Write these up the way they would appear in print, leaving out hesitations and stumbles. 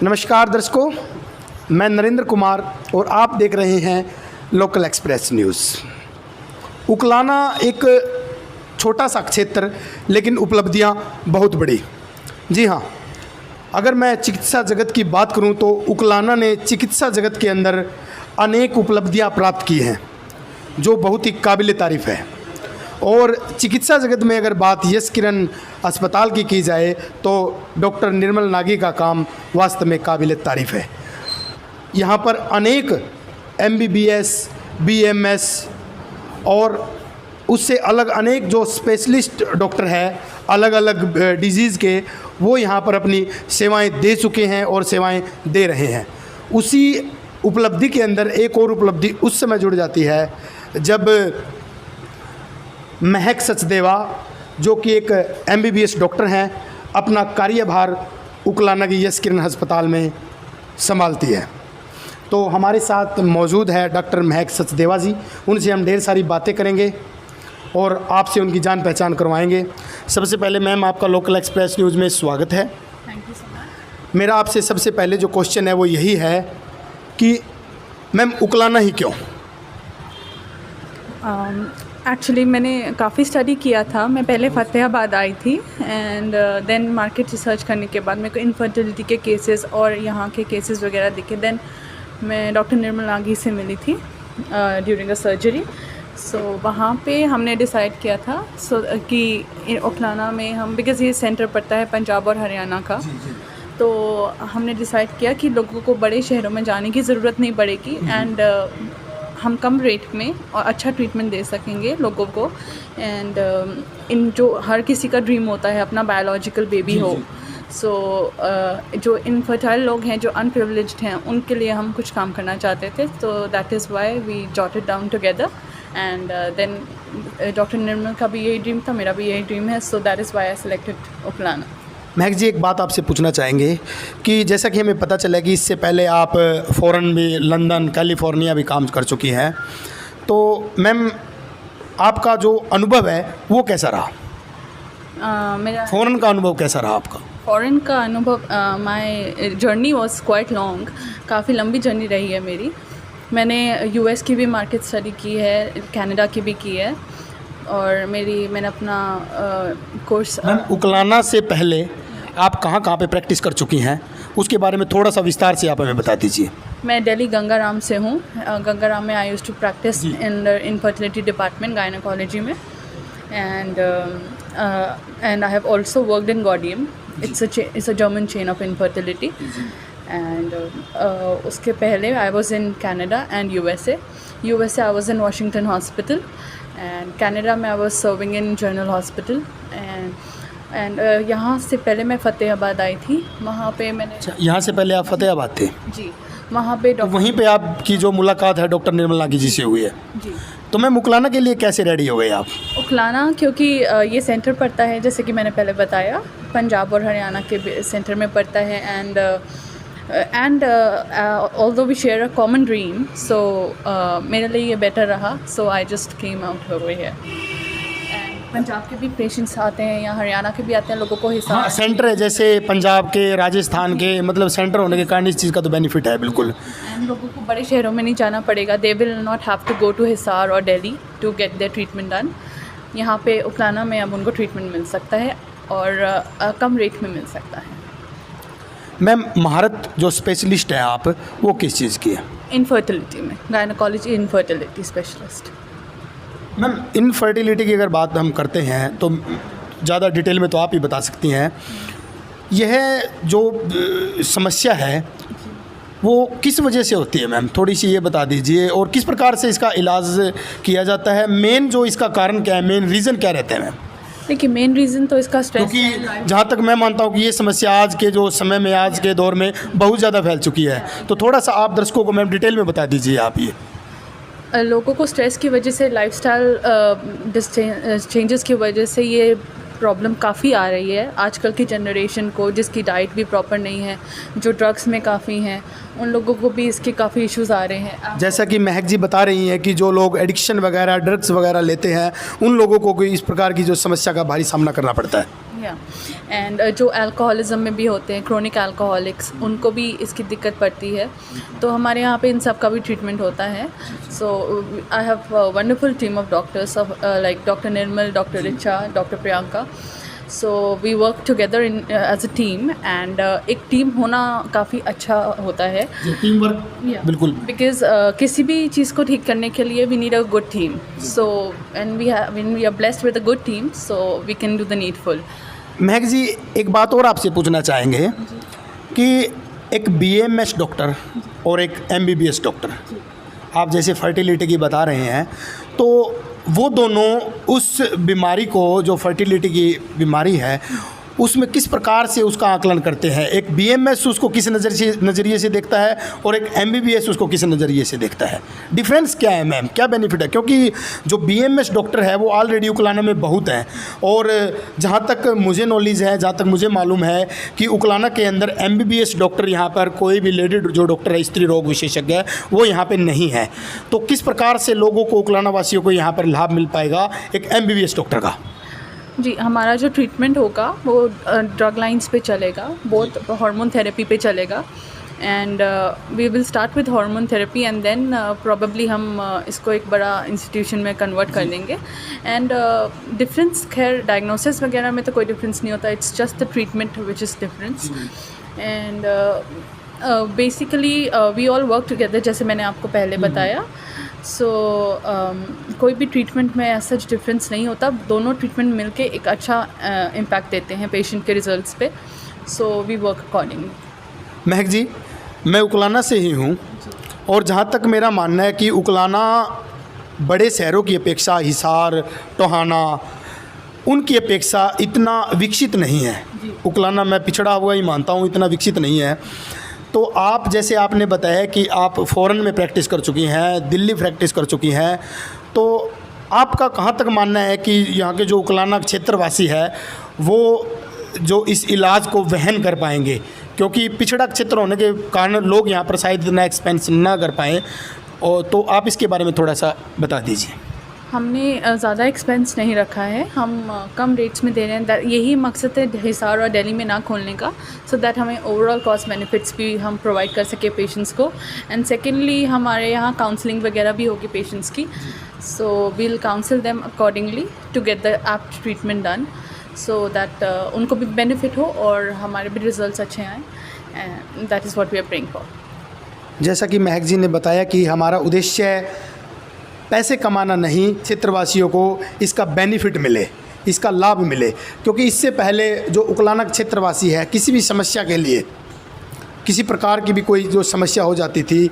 नमस्कार दर्शकों, मैं नरेंद्र कुमार और आप देख रहे हैं लोकल एक्सप्रेस न्यूज़। उकलाना एक छोटा सा क्षेत्र, लेकिन उपलब्धियां बहुत बड़ी। जी हाँ, अगर मैं चिकित्सा जगत की बात करूं तो उकलाना ने चिकित्सा जगत के अंदर अनेक उपलब्धियां प्राप्त की हैं, जो बहुत ही काबिल तारीफ़ है। और चिकित्सा जगत में अगर बात यश किरण अस्पताल की जाए तो डॉक्टर निर्मल नागी का काम वास्तव में काबिल तारीफ़ है। यहाँ पर अनेक MBBS, BMS और उससे अलग अनेक जो स्पेशलिस्ट डॉक्टर हैं अलग अलग डिजीज़ के, वो यहाँ पर अपनी सेवाएं दे चुके हैं और सेवाएं दे रहे हैं। उसी उपलब्धि के अंदर एक और उपलब्धि उस समय जुड़ जाती है जब महक सचदेवा, जो कि एक MBBS डॉक्टर हैं, अपना कार्यभार उकलाना की यश किरण अस्पताल में संभालती है। तो हमारे साथ मौजूद है डॉक्टर महक सचदेवा जी। उनसे हम ढेर सारी बातें करेंगे और आपसे उनकी जान पहचान करवाएंगे। सबसे पहले मैम, आपका लोकल एक्सप्रेस न्यूज़ में स्वागत है। Thank you so much. मेरा आपसे सबसे पहले जो क्वेश्चन है वो यही है कि मैम उकलाना ही क्यों? एक्चुअली मैंने काफ़ी स्टडी किया था। मैं पहले फतेहाबाद आई थी एंड देन मार्केट रिसर्च करने के बाद मेरे को इनफर्टिलिटी के केसेस और यहाँ के केसेस वगैरह दिखे। देन मैं डॉक्टर निर्मल नागी से मिली थी ड्यूरिंग अ सर्जरी। सो वहाँ पे हमने डिसाइड किया था कि उकलाना में हम, बिकॉज़ ये सेंटर पड़ता है पंजाब और हरियाणा का, तो हमने डिसाइड किया कि लोगों को बड़े शहरों में जाने की ज़रूरत नहीं पड़ेगी एंड हम कम रेट में और अच्छा ट्रीटमेंट दे सकेंगे लोगों को। एंड इन जो हर किसी का ड्रीम होता है अपना बायोलॉजिकल बेबी हो। सो जो इनफर्टाइल लोग हैं, जो अनप्रिविलेज्ड हैं, उनके लिए हम कुछ काम करना चाहते थे। तो that is why we jot it down together and then doctor Nirmal का भी यही ड्रीम था, मेरा भी यही ड्रीम है। So that is Y I selected Uklana. महक जी, एक बात आपसे पूछना चाहेंगे कि जैसा कि हमें पता चला कि इससे पहले आप फ़ॉरेन भी, लंदन, कैलिफोर्निया भी काम कर चुकी हैं, तो मैम आपका जो अनुभव है वो कैसा रहा? मेरा फ़ॉरेन का अनुभव कैसा रहा आपका? फ़ॉरेन का अनुभव, my journey was quite long. काफ़ी लंबी जर्नी रही है मेरी। मैंने US की भी मार्केट स्टडी की है, कनाडा की भी की है और मैंने अपना कोर्स। मैम उकलाना से पहले आप कहाँ कहाँ पे प्रैक्टिस कर चुकी हैं, उसके बारे में थोड़ा सा विस्तार से आप हमें बता दीजिए। मैं दिल्ली गंगाराम से हूँ। गंगाराम में I used to practice in the infertility department, gynaecology में। And I have also worked in Gaudium. It's a German chain of infertility. And उसके पहले I was in Canada and USA I was in Washington hospital and Canada में I was serving in general hospital. And यहाँ से पहले मैं फतेहाबाद आई थी। वहाँ पे मैंने यहाँ से पहले आप फतेहाबाद थे? जी, वहाँ पे तो वहीं पे आपकी जो मुलाकात है डॉक्टर निर्मल नागी जी से हुई है। जी। तो मैम उकलाना के लिए कैसे रेडी हो गए आप? उकलाना क्योंकि ये सेंटर पड़ता है, जैसे कि मैंने पहले बताया, पंजाब और हरियाणा के सेंटर में पड़ता है। And although we share a common dream, so मेरे लिए ये बेटर रहा। So I just came out over here. And Punjab के भी पेशेंट्स आते हैं या हरियाणा के भी आते हैं, लोगों को हिसाब। हाँ, सेंटर है जैसे पंजाब के, राजस्थान के, मतलब सेंटर होने के कारण इस चीज़ का तो बेनिफिट है बिल्कुल। एंड लोगों को बड़े शहरों में नहीं जाना पड़ेगा। They will not have to go to Hisar और Delhi to get their treatment done. यहाँ पे उकलाना में अब उनको ट्रीटमेंट मिल सकता है और कम रेट में मिल सकता है। मैम महारत जो स्पेशलिस्ट है आप, वो किस चीज़ की है? इनफर्टिलिटी में, gynaecology infertility specialist. Ma'am infertility की अगर बात हम करते हैं तो ज़्यादा डिटेल में तो आप ही बता सकती हैं। यह जो समस्या है वो किस वजह से होती है मैम, थोड़ी सी ये बता दीजिए, और किस प्रकार से इसका इलाज किया जाता है? मेन जो इसका कारण क्या है, मेन रीज़न क्या रहते हैं मैम? देखिए, मेन रीज़न तो इसका स्ट्रेस, क्योंकि जहाँ तक मैं मानता हूँ कि ये समस्या आज के जो समय में, आज के दौर में बहुत ज़्यादा फैल चुकी है। तो थोड़ा सा आप दर्शकों को मैम डिटेल में बता दीजिए आप ये। लोगों को स्ट्रेस की वजह से, लाइफस्टाइल चेंजेस की वजह से ये प्रॉब्लम काफ़ी आ रही है आजकल की जनरेशन को, जिसकी डाइट भी प्रॉपर नहीं है, जो ड्रग्स में काफ़ी हैं, उन लोगों को भी इसके काफ़ी इश्यूज़ आ रहे हैं। जैसा कि महक जी बता रही हैं कि जो लोग एडिक्शन वगैरह, ड्रग्स वगैरह लेते हैं, उन लोगों को इस प्रकार की जो समस्या का भारी सामना करना पड़ता है। या एंड जो अल्कोहलिज्म में भी होते हैं, क्रोनिक अल्कोहलिक्स, उनको भी इसकी दिक्कत पड़ती है, तो हमारे यहाँ पे इन सब का भी ट्रीटमेंट होता है. So I have wonderful team of doctors of like doctor Nirmal, doctor Richa, doctor Priyanka. So we work together in as a team and एक टीम होना काफ़ी अच्छा होता है. टीम वर्क बिल्कुल. बिकॉज किसी भी चीज़ को ठीक करने के लिए we need a good team. So and we are blessed with a good team, so we can do the needful. Mahak ji, एक बात और आपसे पूछना चाहेंगे कि एक बीएमएस डॉक्टर और एक एमबीबीएस डॉक्टर, आप जैसे फर्टिलिटी की बता रहे हैं, तो वो दोनों उस बीमारी को, जो फर्टिलिटी की बीमारी है, उसमें किस प्रकार से उसका आकलन करते हैं? एक बीएमएस उसको किस नज़रिए से देखता है और एक एमबीबीएस उसको किस नज़रिए से देखता है? डिफरेंस क्या है मैम, क्या बेनिफिट है? क्योंकि जो बीएमएस डॉक्टर है वो ऑलरेडी उकलाना में बहुत हैं, और जहाँ तक मुझे नॉलेज है, जहाँ तक मुझे मालूम है कि उकलाना के अंदर एमबीबीएस डॉक्टर, यहाँ पर कोई भी लेडी जो डॉक्टर है, स्त्री रोग विशेषज्ञ है, वो यहाँ पर नहीं है. तो किस प्रकार से लोगों को, उकलाना वासियों को यहाँ पर लाभ मिल पाएगा एक एमबीबीएस डॉक्टर का? जी, हमारा जो ट्रीटमेंट होगा वो ड्रग लाइंस पे चलेगा, बहुत हार्मोन थेरेपी पे चलेगा. And we will start with hormone therapy and then probably हम इसको एक बड़ा इंस्टीट्यूशन में कन्वर्ट कर देंगे. एंड डिफरेंस, खैर डायग्नोसिस वगैरह में तो कोई डिफरेंस नहीं होता, it's just the treatment which is difference. And basically we all work together, जैसे मैंने आपको पहले बताया. सो कोई भी ट्रीटमेंट में ऐसा डिफरेंस नहीं होता, दोनों ट्रीटमेंट मिलके एक अच्छा इम्पैक्ट देते हैं पेशेंट के रिजल्ट्स पे. So we work accordingly. Mahak ji, मैं उकलाना से ही हूँ, और जहाँ तक मेरा मानना है कि उकलाना बड़े शहरों की अपेक्षा, हिसार, टोहाना, उनकी अपेक्षा इतना विकसित नहीं है. उकलाना मैं पिछड़ा हुआ ही मानता हूँ, इतना विकसित नहीं है. तो आप, जैसे आपने बताया कि आप फ़ॉरेन में प्रैक्टिस कर चुकी हैं, दिल्ली प्रैक्टिस कर चुकी हैं, तो आपका कहाँ तक मानना है कि यहाँ के जो उकलाना क्षेत्रवासी है वो जो इस इलाज को वहन कर पाएंगे? क्योंकि पिछड़ा क्षेत्र होने के कारण लोग यहाँ पर शायद इतना एक्सपेंस ना कर पाएँ, और तो आप इसके बारे में थोड़ा सा बता दीजिए. हमने ज़्यादा एक्सपेंस नहीं रखा है, हम कम रेट्स में दे रहे हैं. यही मकसद है हिसार और दिल्ली में ना खोलने का, सो दैट हमें ओवरऑल कॉस्ट बेनिफिट्स भी हम प्रोवाइड कर सके पेशेंट्स को. एंड सेकेंडली हमारे यहाँ काउंसलिंग वगैरह भी होगी पेशेंट्स की. So we will counsel them accordingly to get the apt treatment done, so that उनको भी बेनिफिट हो और हमारे भी रिजल्ट्स अच्छे आएँ. And that is what we are praying for. जैसा कि महक जी ने बताया कि हमारा उद्देश्य पैसे कमाना नहीं, क्षेत्रवासियों को इसका बेनिफिट मिले, इसका लाभ मिले. क्योंकि इससे पहले जो उकलाना क्षेत्रवासी है, किसी भी समस्या के लिए, किसी प्रकार की भी कोई जो समस्या हो जाती थी,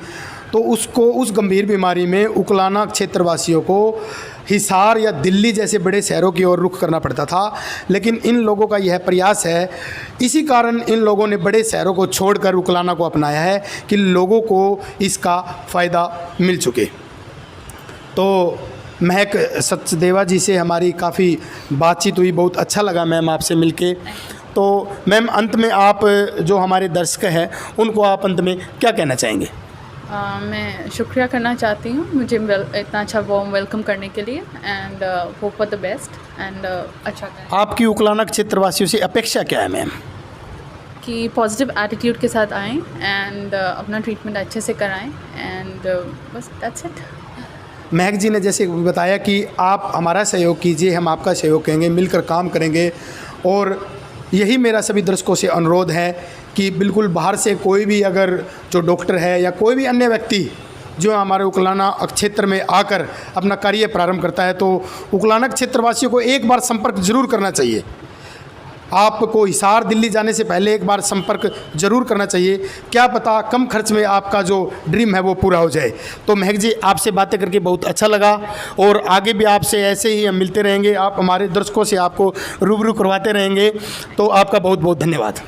तो उसको, उस गंभीर बीमारी में उकलाना क्षेत्रवासियों को हिसार या दिल्ली जैसे बड़े शहरों की ओर रुख करना पड़ता था. लेकिन इन लोगों का यह प्रयास है, इसी कारण इन लोगों ने बड़े शहरों को छोड़कर उकलाना को अपनाया है कि लोगों को इसका फ़ायदा मिल चुके. तो महक सचदेवा जी से हमारी काफ़ी बातचीत हुई, बहुत अच्छा लगा मैम आपसे मिलके. तो मैम, अंत में आप जो हमारे दर्शक हैं उनको आप अंत में क्या कहना चाहेंगे? मैं शुक्रिया करना चाहती हूँ मुझे इतना अच्छा वार्म वेलकम करने के लिए. And hope for the best and अच्छा करें. आपकी उकलाना क्षेत्रवासियों से अपेक्षा क्या है मैम? कि पॉजिटिव एटीट्यूड के साथ आएँ एंड अपना ट्रीटमेंट अच्छे से कराएं. एंड बस दैट्स इट. महक जी ने जैसे बताया कि आप हमारा सहयोग कीजिए, हम आपका सहयोग करेंगे, मिलकर काम करेंगे. और यही मेरा सभी दर्शकों से अनुरोध है कि बिल्कुल बाहर से कोई भी अगर जो डॉक्टर है या कोई भी अन्य व्यक्ति जो हमारे उकलाना क्षेत्र में आकर अपना कार्य प्रारंभ करता है, तो उकलाना क्षेत्रवासियों को एक बार संपर्क जरूर करना चाहिए. आपको हिसार दिल्ली जाने से पहले एक बार संपर्क जरूर करना चाहिए. क्या पता कम खर्च में आपका जो ड्रीम है वो पूरा हो जाए. तो महक जी, आपसे बातें करके बहुत अच्छा लगा, और आगे भी आपसे ऐसे ही हम मिलते रहेंगे. आप हमारे दर्शकों से आपको रूबरू करवाते रहेंगे. तो आपका बहुत बहुत धन्यवाद.